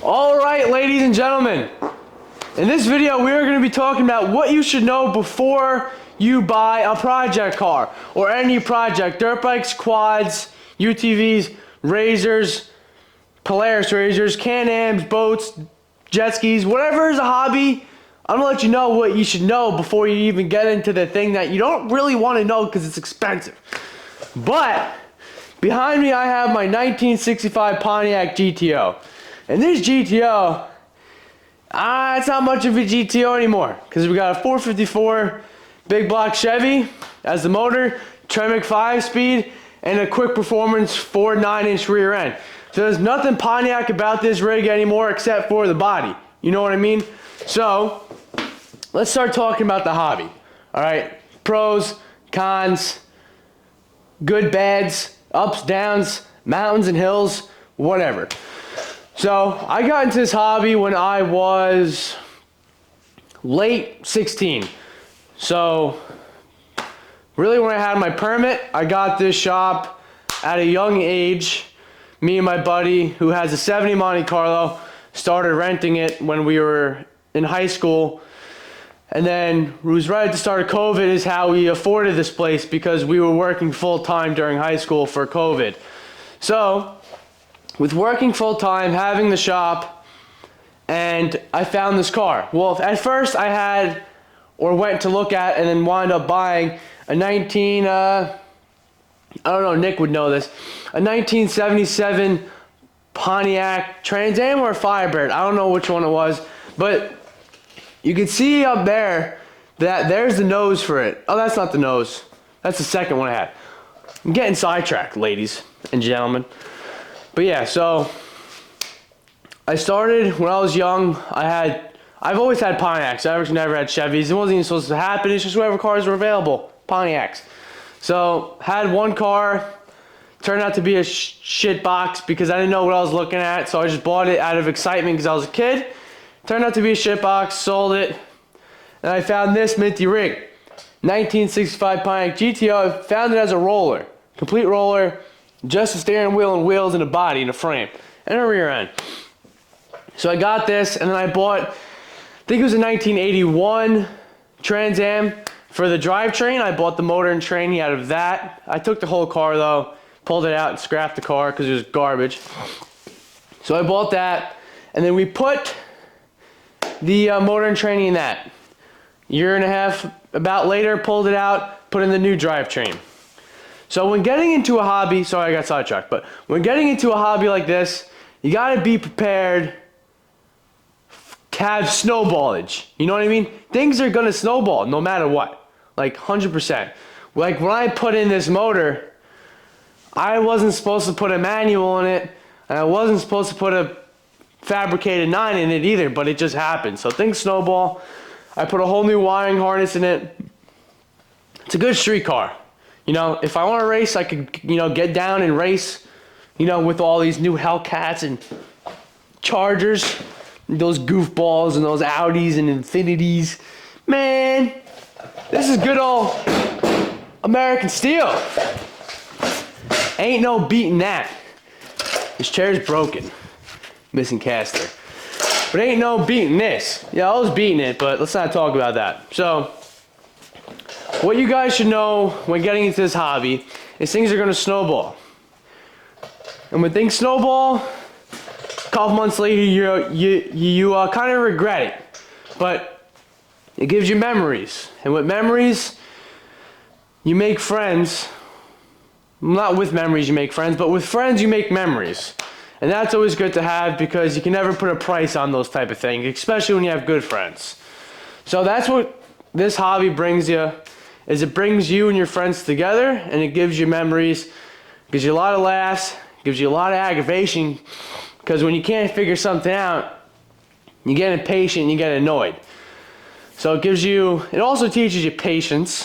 All right, ladies and gentlemen, in this video we are going to be talking about what you should know before you buy a project car or any project. Dirt bikes, quads, UTVs, razors, Polaris razors, Can-Ams, boats, jet skis, whatever is a hobby. I'm going to let you know what you should know before you even get into the thing that you don't really want to know because it's expensive. But behind me I have my 1965 Pontiac GTO. And this GTO, it's not much of a GTO anymore because we got a 454 big block Chevy as the motor, Tremec 5-speed, and a quick performance 4 9-inch rear end. So there's nothing Pontiac about this rig anymore except for the body. You know what I mean? So let's start talking about the hobby. All right, pros, cons, good, bads, ups, downs, mountains and hills, whatever. So I got into this hobby when I was late 16. So really when I had my permit, I got this shop at a young age. Me and my buddy, who has a 70 Monte Carlo, started renting it when we were in high school. And then it was right at the start of COVID is how we afforded this place because we were working full time during high school for COVID. So with working full time, having the shop, and I found this car. Well, at first I had, or went to look at, and then wound up buying a I don't know, Nick would know this, a 1977 Pontiac Trans Am or Firebird. I don't know which one it was, but you can see up there that there's the nose for it. Oh, that's not the nose. That's the second one I had. I'm getting sidetracked, ladies and gentlemen. But yeah, so I started when I was young. I've always had Pontiacs. I've never had Chevys. It wasn't even supposed to happen. It's just whatever cars were available. Pontiacs. So had one car. Turned out to be a shit box because I didn't know what I was looking at. So I just bought it out of excitement because I was a kid. Turned out to be a shit box. Sold it. And I found this minty rig. 1965 Pontiac GTO. I found it as a roller. Complete roller. Just a steering wheel and wheels and a body and a frame and a rear end. So I got this, and then I bought, I think it was a 1981 Trans Am for the drivetrain. I bought the motor and training out of that. I took the whole car though, pulled it out and scrapped the car because it was garbage. So I bought that, and then we put the motor and training in that. Year and a half about later, pulled it out, put in the new drivetrain. So when getting into a hobby, sorry I got sidetracked, but when getting into a hobby like this, you gotta be prepared to have snowballage. You know what I mean? Things are gonna snowball no matter what, like 100%. Like when I put in this motor, I wasn't supposed to put a manual in it, and I wasn't supposed to put a fabricated 9 in it either, but it just happened. So things snowball. I put a whole new wiring harness in it. It's a good street car. You know, if I want to race, I could, get down and race, with all these new Hellcats and Chargers, those goofballs and those Audis and Infinities. Man, this is good old American steel. Ain't no beating that. This chair's broken. Missing caster. But ain't no beating this. Yeah, I was beating it, but let's not talk about that. So what you guys should know when getting into this hobby is things are going to snowball. And when things snowball, a couple months later you kind of regret it. But it gives you memories. And with memories, you make friends. Not with memories you make friends, but with friends you make memories. And that's always good to have because you can never put a price on those type of things, especially when you have good friends. So that's what this hobby brings you. Is it brings you and your friends together, and it gives you memories, gives you a lot of laughs, gives you a lot of aggravation, because when you can't figure something out, you get impatient and you get annoyed. So it also teaches you patience,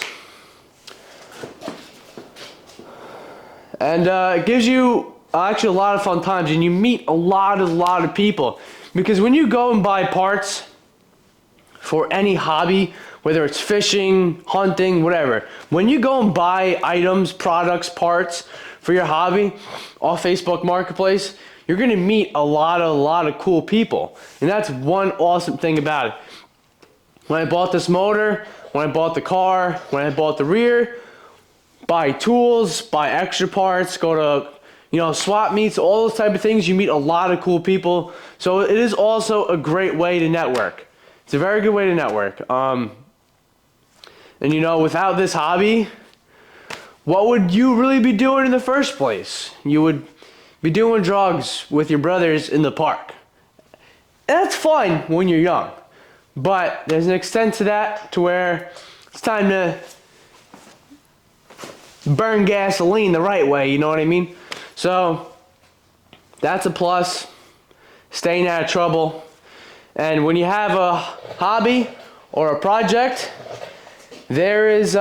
and it gives you actually a lot of fun times, and you meet a lot of people, because when you go and buy parts for any hobby, whether it's fishing, hunting, whatever. When you go and buy items, products, parts for your hobby off Facebook Marketplace, you're gonna meet a lot of cool people. And that's one awesome thing about it. When I bought this motor, when I bought the car, when I bought the rear, buy tools, buy extra parts, go to, you know, swap meets, all those type of things, you meet a lot of cool people. So it is also a great way to network. It's a very good way to network. And you know, without this hobby, what would you really be doing in the first place? You would be doing drugs with your brothers in the park. And that's fun when you're young. But there's an extent to that to where it's time to burn gasoline the right way, you know what I mean? So that's a plus, staying out of trouble. And when you have a hobby or a project, there is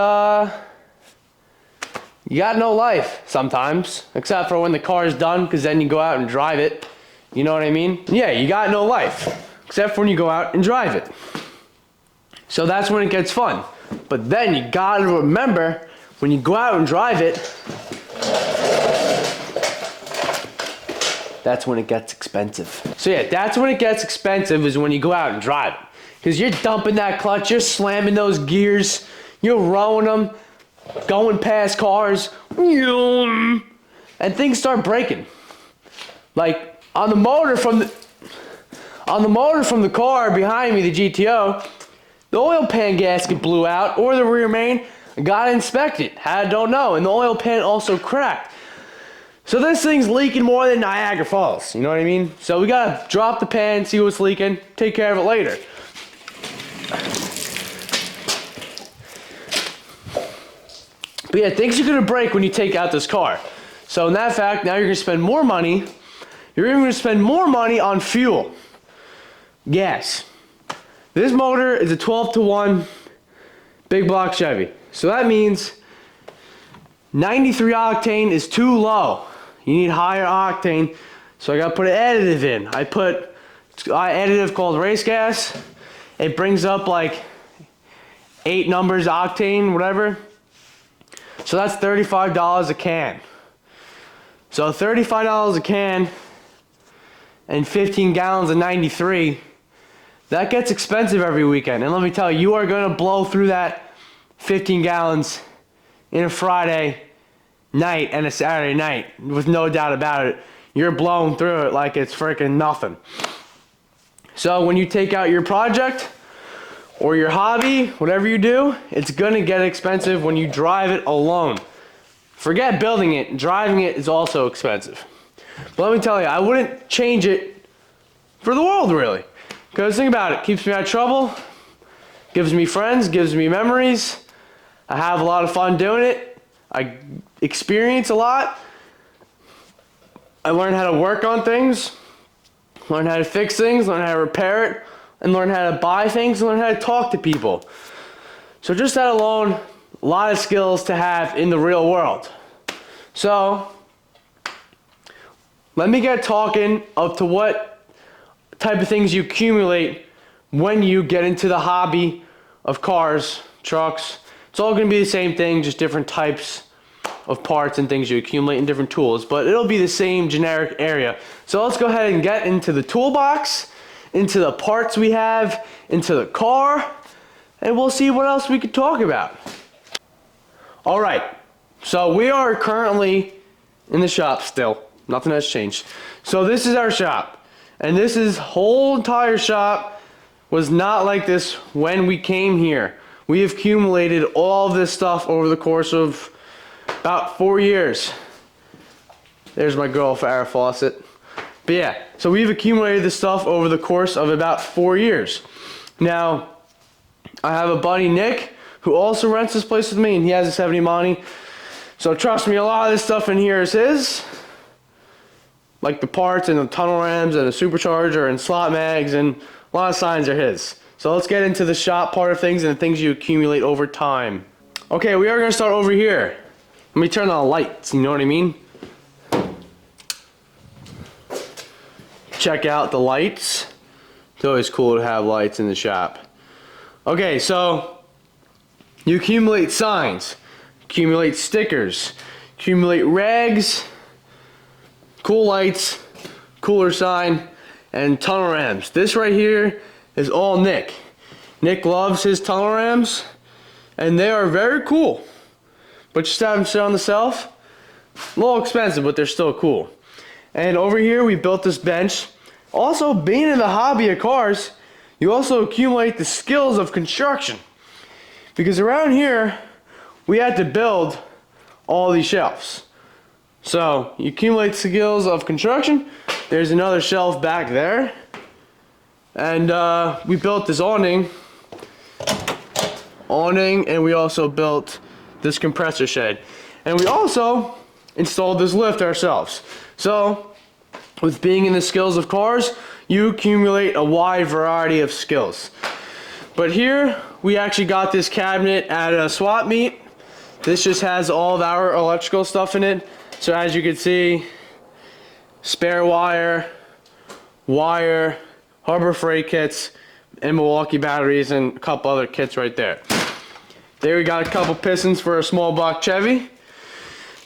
you got no life sometimes, except for when the car is done, because then you go out and drive it. You know what I mean? Yeah, you got no life, except for when you go out and drive it. So that's when it gets fun. But then you gotta remember, when you go out and drive it, that's when it gets expensive. So yeah, that's when it gets expensive, is when you go out and drive it. Because you're dumping that clutch, you're slamming those gears, you're rowing them, going past cars, and things start breaking. Like on the motor from the car behind me, the GTO, the oil pan gasket blew out, or the rear main. Got inspected, don't know, and the oil pan also cracked. So this thing's leaking more than Niagara Falls, you know what I mean? So we gotta drop the pan, see what's leaking, take care of it later. But yeah, things are gonna break when you take out this car. So in that fact, now you're gonna spend more money. You're even gonna spend more money on fuel, gas. This motor is a 12-to-1 big block Chevy. So that means 93 octane is too low. You need higher octane. So I gotta put an additive in. I put an additive called race gas. It brings up like 8 numbers octane, whatever. So that's $35 a can. So $35 a can and 15 gallons of 93. That gets expensive every weekend. And let me tell you, you are gonna blow through that 15 gallons in a Friday night and a Saturday night, with no doubt about it. You're blowing through it like it's freaking nothing. So when you take out your project or your hobby, whatever you do, it's gonna get expensive when you drive it alone. Forget building it, driving it is also expensive. But let me tell you, I wouldn't change it for the world, really. Because think about it, keeps me out of trouble, gives me friends, gives me memories. I have a lot of fun doing it. I experience a lot. I learn how to work on things, learn how to fix things, learn how to repair it, and learn how to buy things, and learn how to talk to people. So just that alone, a lot of skills to have in the real world. So let me get talking up to what type of things you accumulate when you get into the hobby of cars, trucks. It's all going to be the same thing, just different types of parts and things you accumulate in different tools, but it'll be the same generic area. So let's go ahead and get into the toolbox, into the parts we have, into the car, and we'll see what else we could talk about. All right, so we are currently in the shop still. Nothing has changed. So this is our shop, and this whole entire shop was not like this when we came here. We have accumulated all of this stuff over the course of about 4 years. There's my girl, Farrah Fawcett. But yeah, so we've accumulated this stuff over the course of about 4 years. Now, I have a buddy, Nick, who also rents this place with me, and he has a 70 Monty. So trust me, a lot of this stuff in here is his. Like the parts and the tunnel rams and the supercharger and slot mags, and a lot of signs are his. So let's get into the shop part of things and the things you accumulate over time. Okay, we are gonna start over here. Let me turn on the lights, you know what I mean? Check out the lights. It's always cool to have lights in the shop. Okay, so you accumulate signs, accumulate stickers, accumulate rags, cool lights, cooler sign, and tunnel rams. This right here is all Nick. Nick loves his tunnel rams, and they are very cool. But just have them sit on the shelf. A little expensive, but they're still cool. And over here we built this bench. Also, being in the hobby of cars, you also accumulate the skills of construction. Because around here, we had to build all these shelves. So, you accumulate skills of construction. There's another shelf back there. And we built this awning, and we also built this compressor shed. And we also installed this lift ourselves. So, with being in the skills of cars, you accumulate a wide variety of skills. But here, we actually got this cabinet at a swap meet. This just has all of our electrical stuff in it. So as you can see, spare wire, Harbor Freight kits, and Milwaukee batteries, and a couple other kits right there. There we got a couple pistons for a small block Chevy.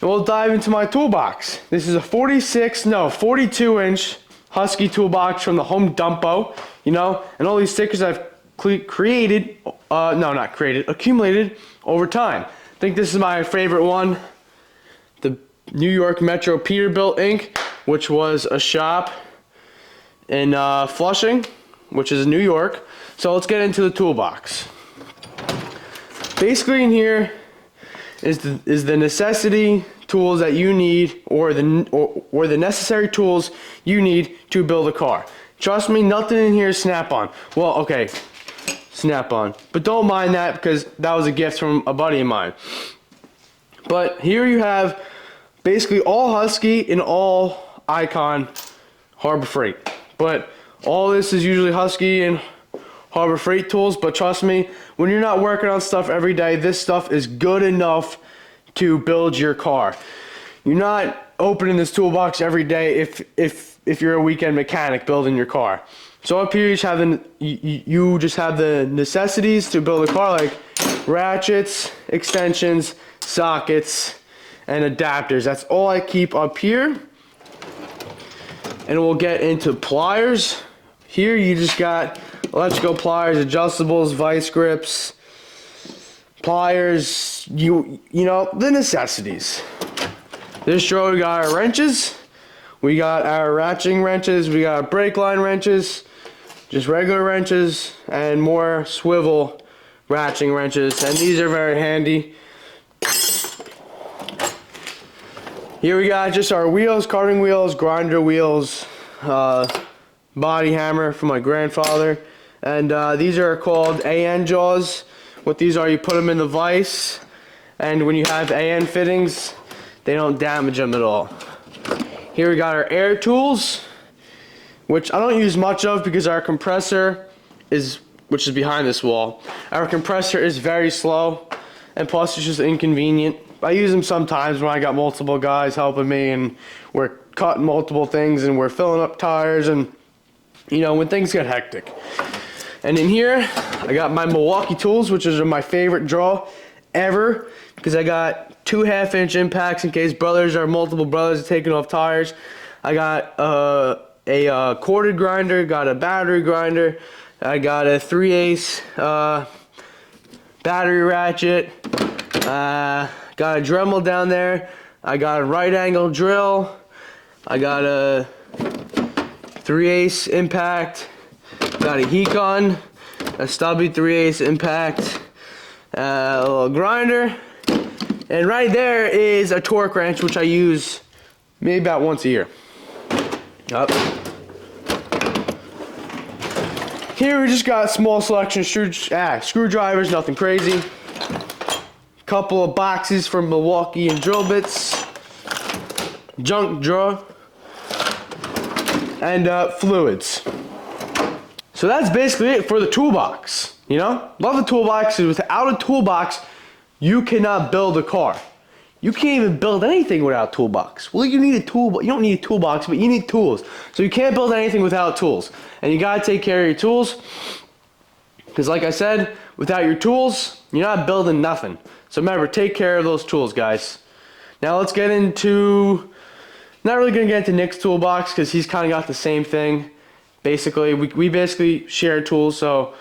And we'll dive into my toolbox. This is a 42-inch Husky toolbox from the Home Dumpo, you know, and all these stickers I've accumulated over time. I think this is my favorite one, the New York Metro Peterbilt ink, which was a shop in Flushing, which is New York. So let's get into the toolbox. Basically in here is the necessity tools that you need, or the necessary tools you need to build a car. Trust me, nothing in here is Snap-on. Well, okay, Snap-on, but don't mind that because that was a gift from a buddy of mine. But here you have basically all Husky and all Icon Harbor Freight. But all this is usually Husky and Harbor Freight tools, but trust me, when you're not working on stuff every day, this stuff is good enough to build your car. You're not opening this toolbox every day if you're a weekend mechanic building your car. So up here you just have the necessities to build a car, like ratchets, extensions, sockets, and adapters. That's all I keep up here. And we'll get into pliers. Here you just got electrical pliers, adjustables, vice grips, pliers, you know, the necessities. This drawer we got our wrenches, we got our ratcheting wrenches, we got our brake line wrenches, just regular wrenches, and more swivel ratcheting wrenches, and these are very handy. Here we got just our wheels, carving wheels, grinder wheels, body hammer from my grandfather, and these are called AN jaws. What these are, you put them in the vise, and when you have AN fittings, they don't damage them at all. Here we got our air tools, which I don't use much of because our compressor which is behind this wall. Our compressor is very slow, and plus it's just inconvenient. I use them sometimes when I got multiple guys helping me and we're cutting multiple things and we're filling up tires, and you know, when things get hectic. And in here, I got my Milwaukee tools, which is my favorite draw ever, because I got 2 1/2-inch impacts in case multiple brothers are taking off tires. I got a corded grinder, got a battery grinder, I got a 3/8 battery ratchet, got a Dremel down there, I got a right angle drill, I got a 3/8 impact, got a heat gun, a stubby 3/8 impact, a little grinder, and right there is a torque wrench, which I use maybe about once a year. Up. Here we just got a small selection of screwdrivers, nothing crazy. Couple of boxes from Milwaukee and drill bits, junk drawer, and fluids. So that's basically it for the toolbox. You know, love the toolbox, because without a toolbox, you cannot build a car. You can't even build anything without a toolbox. Well, you need a tool, but you don't need a toolbox, but you need tools. So you can't build anything without tools. And you gotta take care of your tools, because like I said, without your tools, you're not building nothing. So remember, take care of those tools, guys. Now let's get into Not really gonna get into Nick's toolbox because he's kind of got the same thing. Basically, we basically share tools, so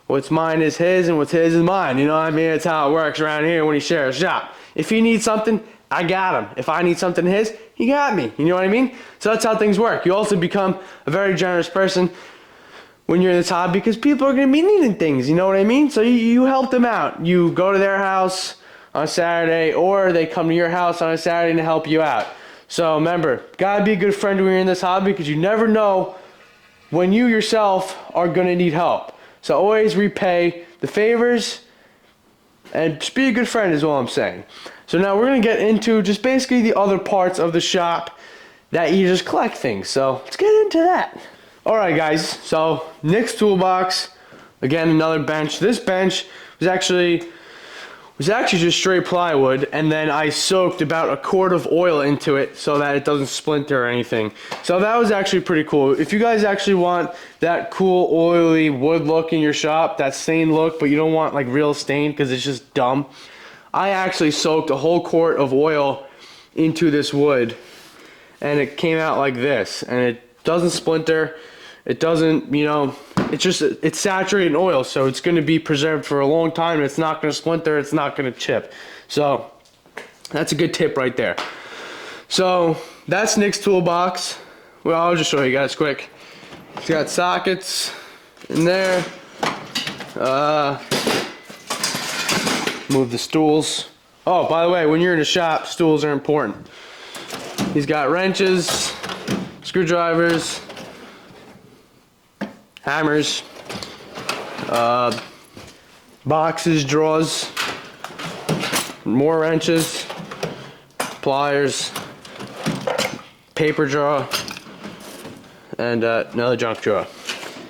what's mine is his and what's his is mine. You know what I mean? It's how it works around here when he shares shop. If he needs something, I got him. If I need something his, he got me. You know what I mean? So that's how things work. You also become a very generous person when you're in this hobby because people are going to be needing things. You know what I mean? So you help them out. You go to their house on Saturday, or they come to your house on a Saturday to help you out. So remember, gotta be a good friend when you're in this hobby because you never know when you yourself are going to need help. So always repay the favors and just be a good friend is all I'm saying. So now we're going to get into just basically the other parts of the shop that you just collect things. So let's get into that. Alright guys, so Nick's toolbox, again another bench. This bench was actually just straight plywood, and then I soaked about a quart of oil into it so that it doesn't splinter or anything. So that was actually pretty cool. If you guys actually want that cool oily wood look in your shop, that stained look, but you don't want like real stain because it's just dumb, I actually soaked a whole quart of oil into this wood and it came out like this, and it doesn't splinter, it doesn't, you know, it's saturated in oil, so it's going to be preserved for a long time, and it's not going to splinter, it's not going to chip. So that's a good tip right there. So that's Nick's toolbox. Well, I'll just show you guys quick. It's got sockets in there. Move the stools. Oh, by the way, when you're in a shop, stools are important. He's got wrenches, screwdrivers, hammers, boxes, drawers, more wrenches, pliers, paper drawer, and another junk drawer.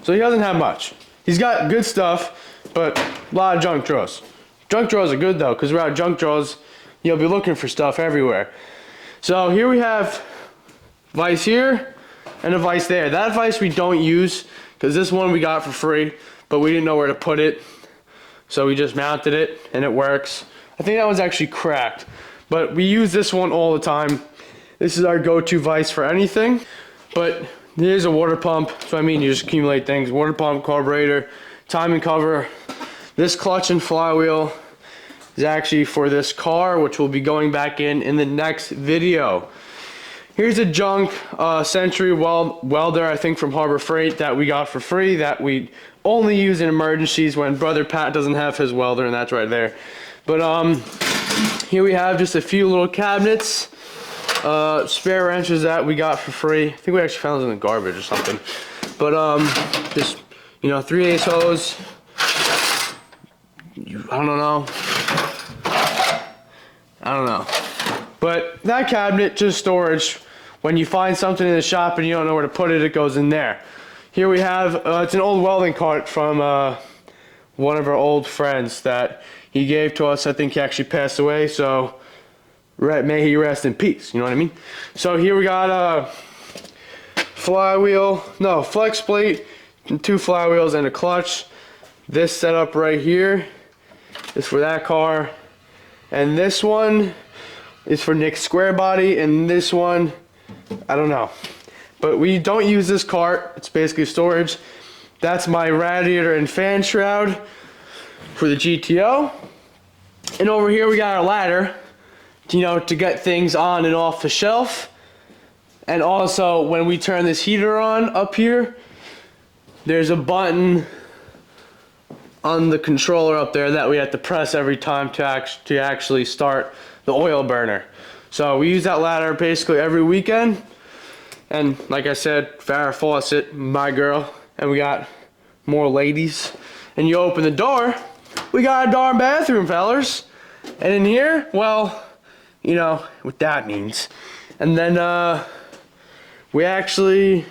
So he doesn't have much. He's got good stuff, but a lot of junk drawers. Junk drawers are good though, because without junk drawers, you'll be looking for stuff everywhere. So here we have vise here and a vise there. That vise we don't use because this one we got for free, but we didn't know where to put it. So we just mounted it and it works. I think that one's actually cracked, but we use this one all the time. This is our go-to vise for anything. But here's a water pump. So I mean, you just accumulate things. Water pump, carburetor, timing cover. This clutch and flywheel is actually for this car, which will be going back in the next video. Here's a junk Century welder, I think from Harbor Freight, that we got for free, that we only use in emergencies when Brother Pat doesn't have his welder, and that's right there. But here we have just a few little cabinets, spare wrenches that we got for free. I think we actually found them in the garbage or something. But just, you know, 3/8 hose. I don't know. But that cabinet, just storage. When you find something in the shop and you don't know where to put it, it goes in there. Here we have, it's an old welding cart from one of our old friends that he gave to us. I think he actually passed away, so may he rest in peace, you know what I mean? So here we got a flex plate, and 2 flywheels and a clutch. This setup right here is for that car, and this one is for Nick's square body, and this one, I don't know. But we don't use this cart, it's basically storage. That's my radiator and fan shroud for the GTO. And over here we got our ladder, you know, to get things on and off the shelf. And also when we turn this heater on up here, there's a button on the controller up there that we have to press every time to actually start the oil burner. So we use that ladder basically every weekend. And like I said, Farrah Fawcett, my girl, and we got more ladies. And you open the door, we got a darn bathroom, fellas. And in here, well, you know what that means. And then we actually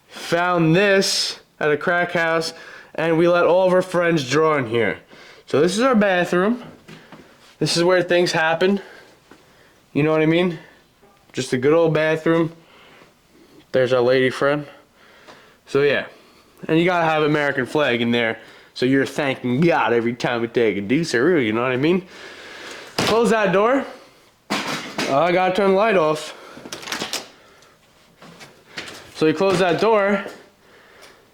found this at a crack house, and we let all of our friends draw in here. So this is our bathroom. This is where things happen. You know what I mean? Just a good old bathroom. There's our lady friend. So yeah. And you gotta have American flag in there, so you're thanking God every time we take a deuceroo, you know what I mean? Close that door. I gotta turn the light off. So you close that door,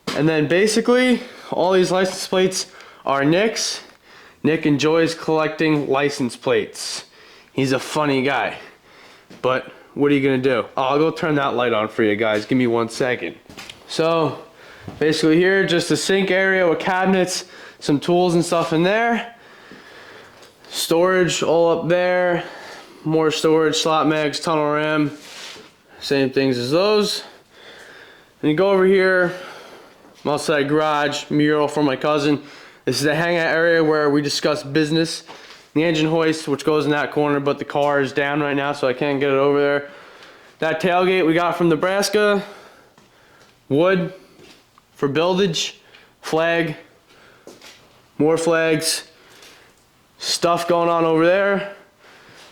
and then basically all these license plates are Nick's. Nick enjoys collecting license plates. He's a funny guy. But what are you gonna do? Oh, I'll go turn that light on for you guys. Give me 1 second. So basically here, just a sink area with cabinets, some tools and stuff in there. Storage all up there. More storage, slot mags, tunnel ram. Same things as those. And you go over here, outside garage, mural for my cousin. This is the hangout area where we discuss business. The engine hoist, which goes in that corner, but the car is down right now, so I can't get it over there. That tailgate we got from Nebraska. Wood for buildage. Flag. More flags. Stuff going on over there.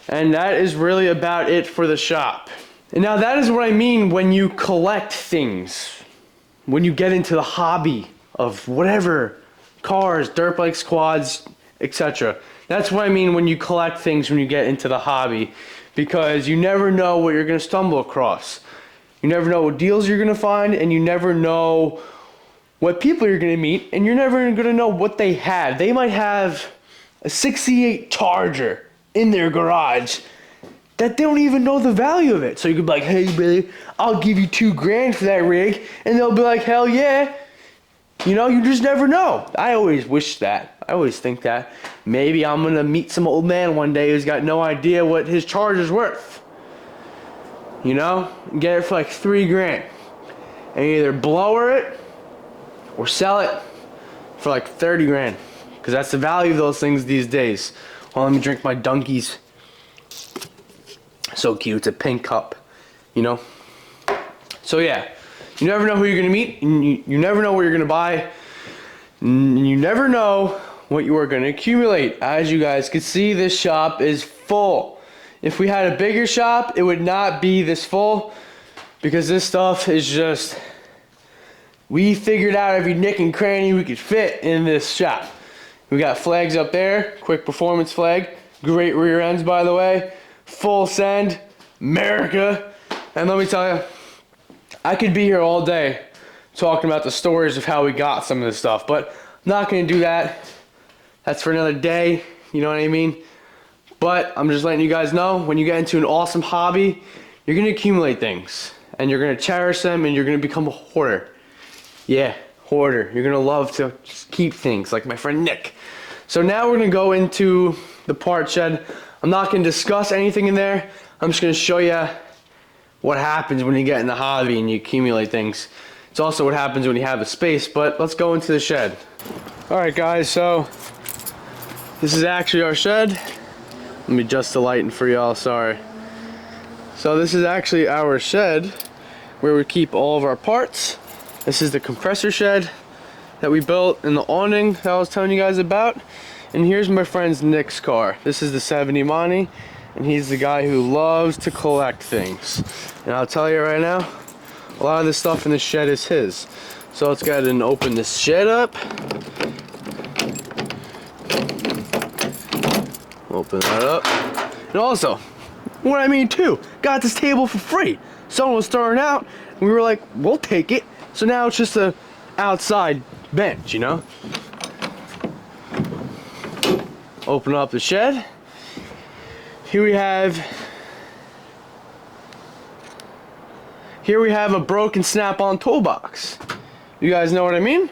And that is really about it for the shop. And now that is what I mean when you collect things. When you get into the hobby of whatever, cars, dirt bikes, quads, etc. That's what I mean when you collect things, when you get into the hobby. Because you never know what you're going to stumble across. You never know what deals you're going to find, and you never know what people you're going to meet, and you're never going to know what they have. They might have a 68 Charger in their garage that they don't even know the value of it. So you could be like, hey brother, I'll give you $2,000 for that rig. And they'll be like, hell yeah. You know, you just never know. I always wish that. I always think that. Maybe I'm gonna meet some old man one day who's got no idea what his Charger's worth. You know? Get it for like $3,000. And either blower it or sell it for like $30,000. Because that's the value of those things these days. Well, let me drink my Dunkies. So cute, it's a pink cup, you know? So yeah, you never know who you're gonna meet, and you never know what you're gonna buy, and you never know what you are gonna accumulate. As you guys can see, this shop is full. If we had a bigger shop, it would not be this full, because this stuff is just, we figured out every nick and cranny we could fit in this shop. We got flags up there, quick performance flag, great rear ends by the way. Full send, America. And let me tell you, I could be here all day talking about the stories of how we got some of this stuff, but I'm not gonna do that. That's for another day, you know what I mean? But I'm just letting you guys know, when you get into an awesome hobby, you're gonna accumulate things, and you're gonna cherish them, and you're gonna become a hoarder. Yeah, hoarder. You're gonna love to just keep things, like my friend Nick. So now we're gonna go into the part shed. I'm not going to discuss anything in there. I'm just going to show you what happens when you get in the hobby and you accumulate things. It's also what happens when you have the space, but let's go into the shed. Alright guys, so this is actually our shed. Let me adjust the lighting for y'all, sorry. So this is actually our shed where we keep all of our parts. This is the compressor shed that we built, and the awning that I was telling you guys about. And here's my friend's Nick's car. This is the 70 Monty, and he's the guy who loves to collect things. And I'll tell you right now, a lot of this stuff in the shed is his. So let's go ahead and open this shed up. Open that up. And also, what I mean too, got this table for free. Someone was throwing it out, and we were like, we'll take it. So now it's just a outside bench, you know? Open up the shed. Here we have a broken snap-on toolbox. You guys know what I mean?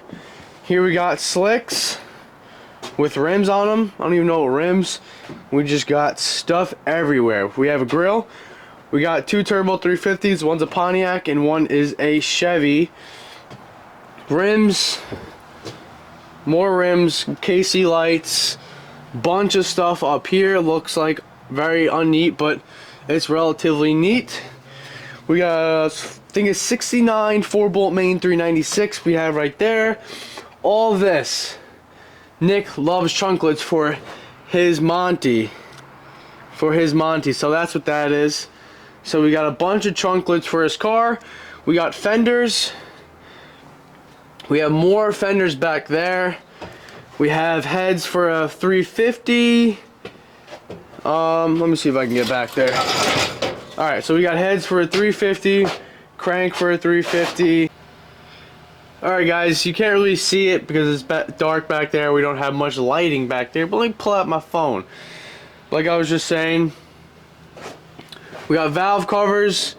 Here we got slicks with rims on them. I don't even know what rims. We just got stuff everywhere. We have a grill. We got 2 turbo 350s. One's a Pontiac and one is a Chevy. Rims. More rims. KC lights. Bunch of stuff up here. Looks like very unneat, but it's relatively neat. We got, I think it's 69 4-bolt main 396 we have right there. All this. Nick loves trunklets for his Monty. So that's what that is. So we got a bunch of trunklets for his car. We got fenders. We have more fenders back there. We have heads for a 350. Let me see if I can get back there. Alright, so we got heads for a 350, crank for a 350. Alright guys, you can't really see it because it's dark back there. We don't have much lighting back there, but let me pull out my phone. Like I was just saying, we got valve covers,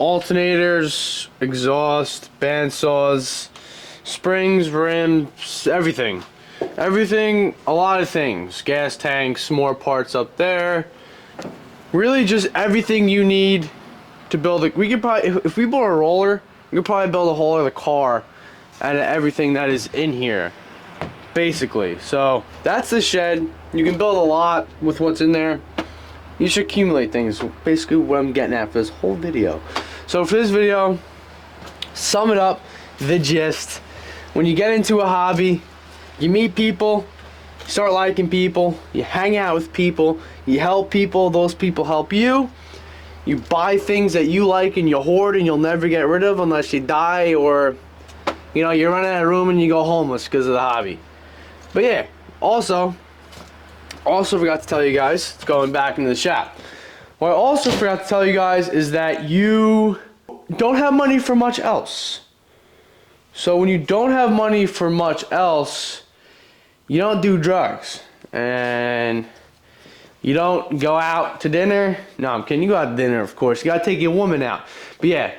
alternators, exhaust, bandsaws, springs, rims, everything. Everything, a lot of things. Gas tanks, more parts up there. Really just everything you need to build it. We could probably, if we build a roller, we could probably build a whole other car out of everything that is in here, basically. So that's the shed. You can build a lot with what's in there. You should accumulate things. Basically what I'm getting at for this whole video. So for this video, sum it up, the gist. When you get into a hobby, you meet people, you start liking people, you hang out with people, you help people, those people help you. You buy things that you like and you hoard and you'll never get rid of unless you die, or you know, you run out of room and you go homeless because of the hobby. But yeah, also forgot to tell you guys, it's going back into the shop. What I also forgot to tell you guys is that you don't have money for much else. So when you don't have money for much else, you don't do drugs. And you don't go out to dinner. No, I'm kidding. You go out to dinner, of course. You gotta take your woman out. But yeah,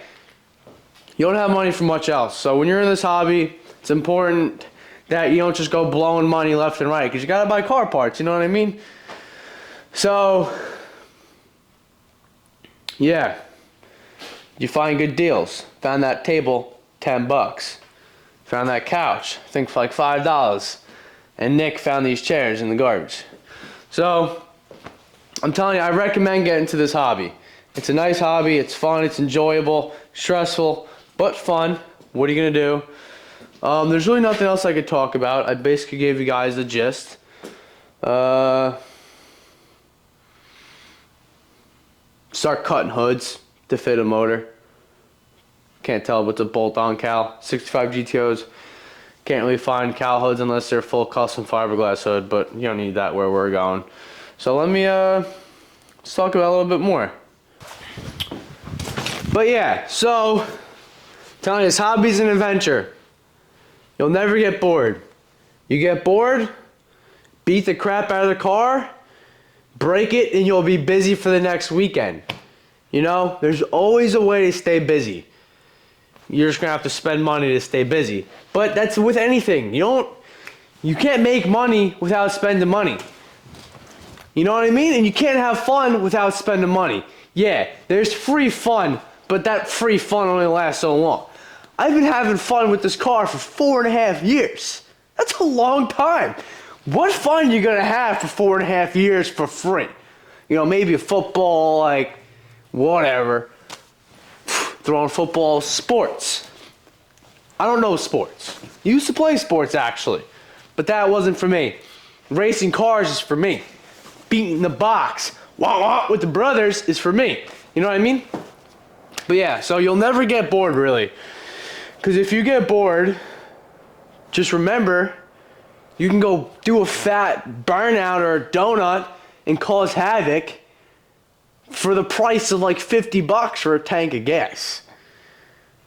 you don't have money for much else. So when you're in this hobby, it's important that you don't just go blowing money left and right, because you gotta buy car parts, you know what I mean? So, yeah. You find good deals. Found that table, 10 bucks. Found that couch, I think for like $5. And Nick found these chairs in the garbage. So, I'm telling you, I recommend getting into this hobby. It's a nice hobby, it's fun, it's enjoyable, stressful, but fun. What are you gonna do? There's really nothing else I could talk about. I basically gave you guys the gist. Start cutting hoods to fit a motor. Can't tell what's a bolt-on cal. 65 GTOs. Can't really find cal hoods unless they're full custom fiberglass hood, but you don't need that where we're going. So let me let's talk about it a little bit more. But yeah, so telling you, this hobby's an adventure. You'll never get bored. You get bored, beat the crap out of the car, break it, and you'll be busy for the next weekend. You know, there's always a way to stay busy. You're just gonna have to spend money to stay busy. But that's with anything. You can't make money without spending money. You know what I mean? And you can't have fun without spending money. Yeah, there's free fun, but that free fun only lasts so long. I've been having fun with this car for 4.5 years. That's a long time. What fun are you gonna have for 4.5 years for free? You know, maybe a football, like, whatever. Throwing football, sports. I don't know sports. Used to play sports, actually. But that wasn't for me. Racing cars is for me. Beating the box, wah wah, with the brothers is for me. You know what I mean? But yeah, so you'll never get bored, really. Because if you get bored, just remember, you can go do a fat burnout or a donut and cause havoc for the price of like 50 bucks for a tank of gas.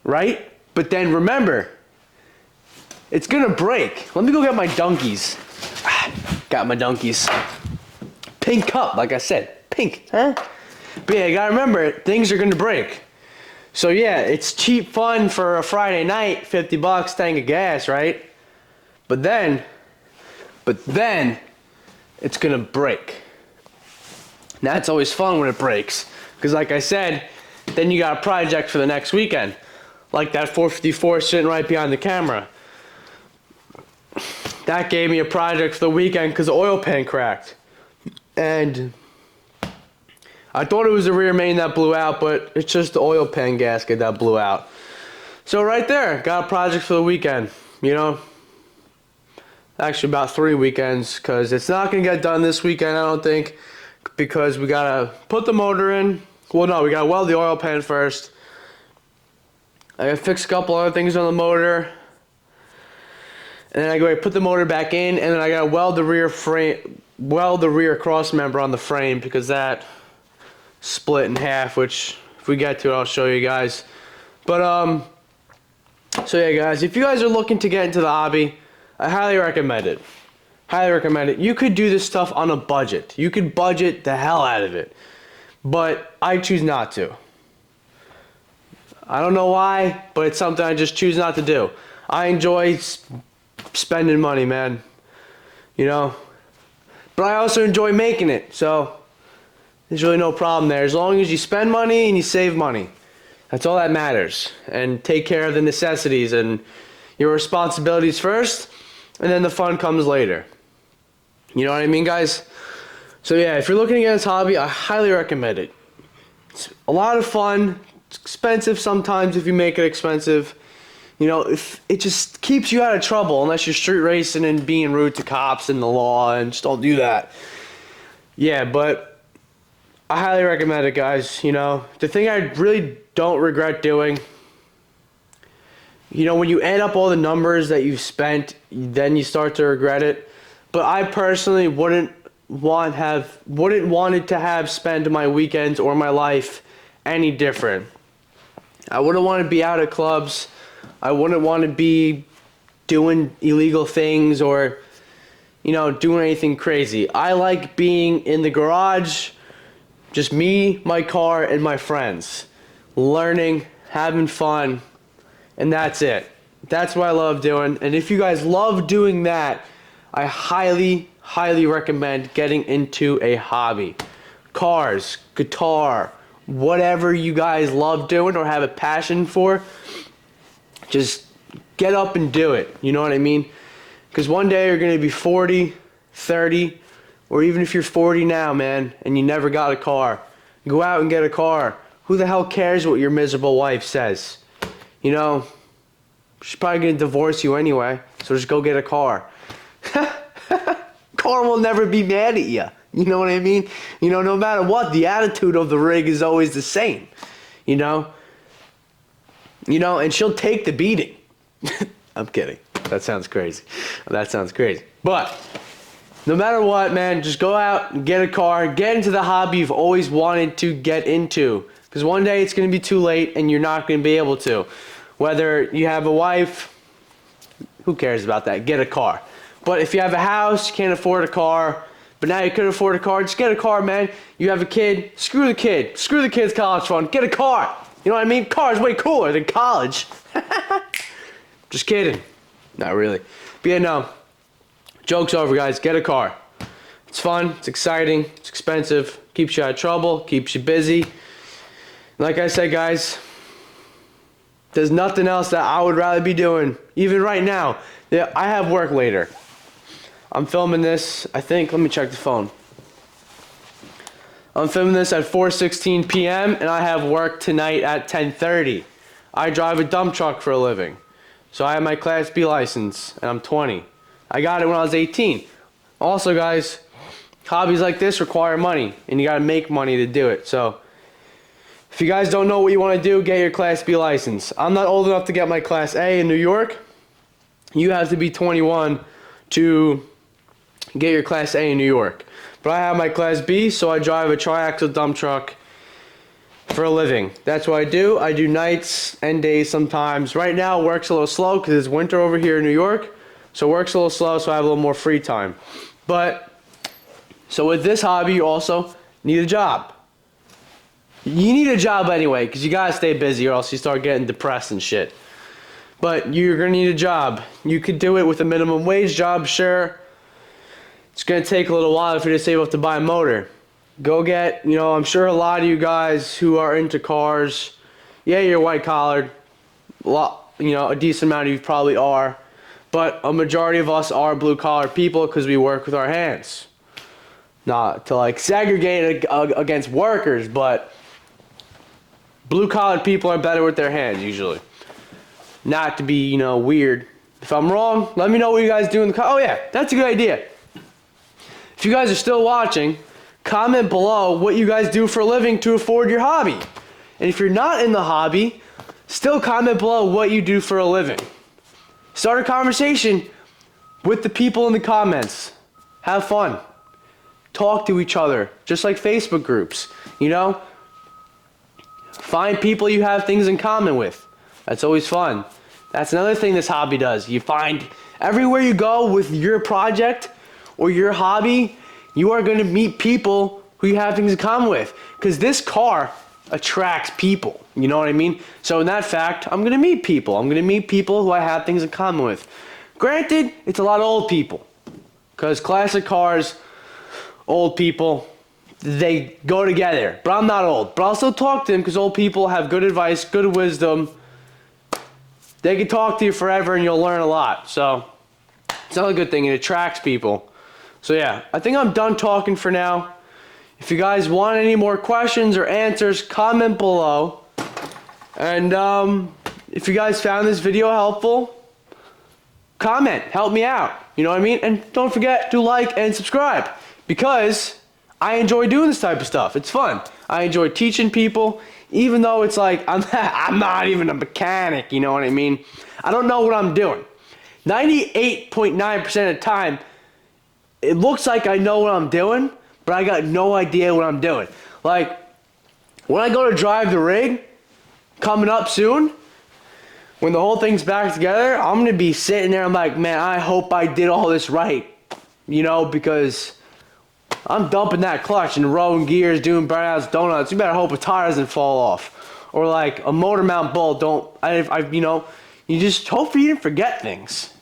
Right? But then remember, it's gonna break. Let me go get my donkeys. Got my donkeys. Pink cup, like I said. Pink, huh? But yeah, you gotta remember, things are gonna break. So yeah, it's cheap fun for a Friday night, 50 bucks, tank of gas, right? But then, it's gonna break. Now, that's always fun when it breaks. Because like I said, then you got a project for the next weekend. Like that 454 sitting right behind the camera. That gave me a project for the weekend because the oil pan cracked. And I thought it was the rear main that blew out, but it's just the oil pan gasket that blew out. So right there, got a project for the weekend, you know. Actually about 3 weekends, because it's not going to get done this weekend, I don't think, because we got to put the motor in. Well, no, we got to weld the oil pan first. I got to fix a couple other things on the motor. And then I go to put the motor back in, and then I got to weld the rear cross member on the frame, because that split in half, which if we get to it, I'll show you guys. But so yeah, guys, if you guys are looking to get into the hobby, I highly recommend it. Highly recommend it. You could do this stuff on a budget. You could budget the hell out of it, but I choose not to. I don't know why, but it's something I just choose not to do. I enjoy spending money, man. You know, but I also enjoy making it, so there's really no problem there. As long as you spend money and you save money, that's all that matters. And take care of the necessities and your responsibilities first, and then the fun comes later. You know what I mean, guys? So yeah, if you're looking to get this hobby, I highly recommend it. It's a lot of fun. It's expensive sometimes if you make it expensive. You know, if it just keeps you out of trouble unless you're street racing and being rude to cops and the law, and just don't do that. Yeah, but I highly recommend it, guys. You know, the thing I really don't regret doing, you know, when you add up all the numbers that you've spent, then you start to regret it. But I personally wouldn't want it to have spent my weekends or my life any different. I wouldn't want to be out at clubs. I wouldn't want to be doing illegal things or, you know, doing anything crazy. I like being in the garage, just me, my car, and my friends, learning, having fun, and that's it. That's what I love doing. And if you guys love doing that, I highly, highly recommend getting into a hobby. Cars, guitar, whatever you guys love doing or have a passion for, just get up and do it. You know what I mean? Because one day you're going to be 40, 30, or even if you're 40 now, man, and you never got a car, go out and get a car. Who the hell cares what your miserable wife says? You know, she's probably going to divorce you anyway, so just go get a car. Car will never be mad at you. You know what I mean? You know, no matter what, the attitude of the rig is always the same. You know? You know, and she'll take the beating. I'm kidding. That sounds crazy. That sounds crazy. But no matter what, man, just go out and get a car. Get into the hobby you've always wanted to get into. Because one day it's going to be too late and you're not going to be able to. Whether you have a wife, who cares about that? Get a car. But if you have a house, you can't afford a car, but now you could afford a car, just get a car, man. You have a kid, screw the kid. Screw the kid's college fund. Get a car. You know what I mean? Car is way cooler than college. Just kidding. Not really. But yeah, no. Joke's over, guys. Get a car. It's fun. It's exciting. It's expensive. Keeps you out of trouble. Keeps you busy. Like I said, guys, there's nothing else that I would rather be doing. Even right now. Yeah, I have work later. I'm filming this, I think, let me check the phone. I'm filming this at 4:16 p.m. and I have work tonight at 10:30. I drive a dump truck for a living. So I have my Class B license and I'm 20. I got it when I was 18. Also, guys, hobbies like this require money and you gotta make money to do it. So if you guys don't know what you want to do, get your Class B license. I'm not old enough to get my Class A in New York. You have to be 21 to get your Class A in New York. But I have my Class B, so I drive a triaxle dump truck for a living. That's what I do. I do nights and days sometimes. Right now, work's a little slow because it's winter over here in New York. So work's a little slow, so I have a little more free time. But, so with this hobby, you also need a job. You need a job anyway, because you gotta stay busy or else you start getting depressed and shit. But you're gonna need a job. You could do it with a minimum wage job, sure. It's gonna take a little while for you to save up to buy a motor. Go get, you know, I'm sure a lot of you guys who are into cars, yeah, you're white collared. A lot, you know, a decent amount of you probably are. But a majority of us are blue collar people because we work with our hands. Not to like segregate against workers, but blue collar people are better with their hands usually. Not to be, you know, weird. If I'm wrong, let me know what you guys do in the oh yeah, that's a good idea. If you guys are still watching, comment below what you guys do for a living to afford your hobby. And if you're not in the hobby, still comment below what you do for a living. Start a conversation with the people in the comments. Have fun. Talk to each other, just like Facebook groups. You know, Find people you have things in common with. That's always fun. That's another thing this hobby does. You find everywhere you go with your project or your hobby, you are going to meet people who you have things in common with. Because this car attracts people. You know what I mean? So in that fact, I'm going to meet people. I'm going to meet people who I have things in common with. Granted, it's a lot of old people. Because classic cars, old people, they go together. But I'm not old. But I'll still talk to them because old people have good advice, good wisdom. They can talk to you forever and you'll learn a lot. So it's another good thing. It attracts people. So yeah, I think I'm done talking for now. If you guys want any more questions or answers, comment below. And if you guys found this video helpful, comment. Help me out. You know what I mean? And don't forget to like and subscribe. Because I enjoy doing this type of stuff. It's fun. I enjoy teaching people. Even though it's like, I'm not even a mechanic. You know what I mean? I don't know what I'm doing. 98.9% of the time, it looks like I know what I'm doing, but I got no idea what I'm doing. Like, when I go to drive the rig, coming up soon, when the whole thing's back together, I'm going to be sitting there, I'm like, man, I hope I did all this right. You know, because I'm dumping that clutch and rolling gears, doing burnouts, donuts. You better hope a tire doesn't fall off. Or like a motor mount bolt, you know, you just hope you didn't forget things.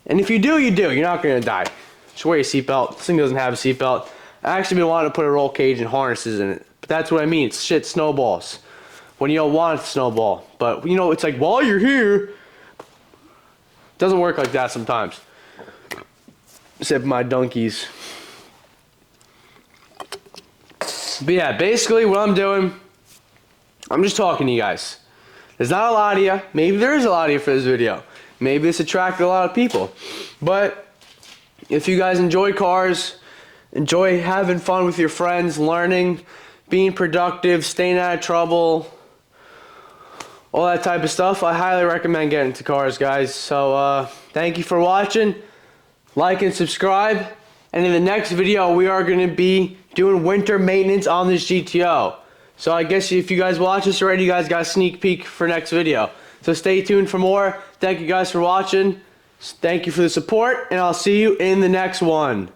And if you do, you do. You're not going to die. Just wear your seatbelt. This thing doesn't have a seatbelt. I actually been wanting to put a roll cage and harnesses in it. But that's what I mean. It's shit snowballs. When you don't want it to snowball. But, you know, it's like, while you're here, it doesn't work like that sometimes. Except my donkeys. But yeah, basically what I'm doing, I'm just talking to you guys. There's not a lot of you. Maybe there is a lot of you for this video. Maybe this attracted a lot of people. But if you guys enjoy cars, enjoy having fun with your friends, learning, being productive, staying out of trouble, all that type of stuff, I highly recommend getting into cars, guys. So thank you for watching. Like and subscribe. And in the next video, we are going to be doing winter maintenance on this GTO. So I guess if you guys watch this already, you guys got a sneak peek for next video. So stay tuned for more. Thank you guys for watching. Thank you for the support, and I'll see you in the next one.